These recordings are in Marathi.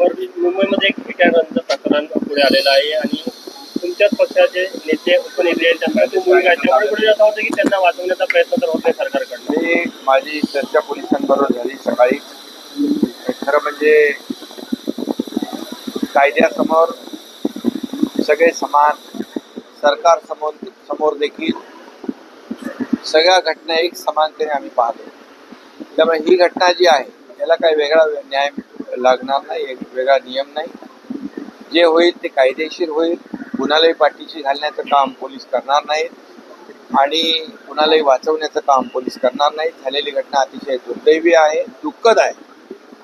समोर मुंबईमध्ये एक विकासांचं प्रकरण पुढे आलेलं आहे आणि तुमच्याच पक्षाचे नेते उपनेते त्यांची भूमिका आहे. त्यामुळे पुढे असं होतं की त्यांना वाचवण्याचा प्रयत्न तर होत नाही सरकारकडनं. माझी चर्चा पोलिसांबरोबर झाली सकाळी. खरं म्हणजे कायद्यासमोर सगळे समान, सरकार समोर देखील सगळ्या घटना एक समानतेने आम्ही पाहतो. त्यामुळे ही घटना जी आहे याला काही वेगळा न्याय लागणार नाही, एक वेगळा नियम नाही. जे होईल ते कायदेशीर होईल. कुणालाही पाठीशी घालण्याचं काम पोलीस करणार नाहीत आणि कुणालाही वाचवण्याचं काम पोलीस करणार नाहीत. झालेली घटना अतिशय दुर्दैवी आहे, दुःखद आहे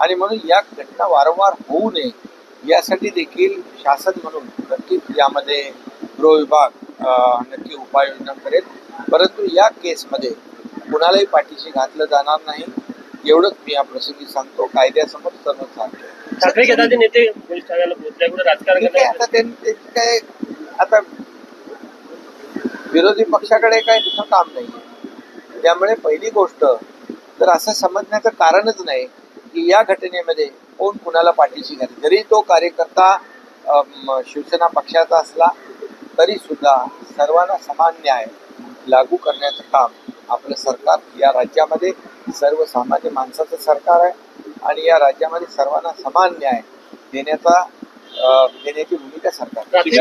आणि म्हणून या घटना वारंवार होऊ नये यासाठी देखील शासन म्हणून नक्कीच यामध्ये गृह विभाग नक्की उपाययोजना करेल. परंतु या केसमध्ये कुणालाही पाठीशी घातलं जाणार नाही एवढंच मी या प्रसंगी सांगतो. कायद्यासमोर सर्व सांगतो. ठाकरे गटाचे नेते पोलीस ठाण्याला पोहोचले, कुठे राजकारण आता त्यांनी काय आता विरोधी पक्षाकडे काही दुसरं काम नाहीये. त्यामुळे पहिली गोष्ट तर असं समजण्याचं कारणच नाही की या घटनेमध्ये कोण कुणाला पाठीशी घाले. जरी तो कार्यकर्ता शिवसेना पक्षाचा असला तरी सुद्धा सर्वांना समान न्याय लागू करण्याचं काम आपलं सरकार, या राज्यामध्ये सर्वसामान्य माणसाचं सरकार आहे आणि या राज्यामध्ये सर्वांना समान न्याय देण्याची भूमिका सरकार.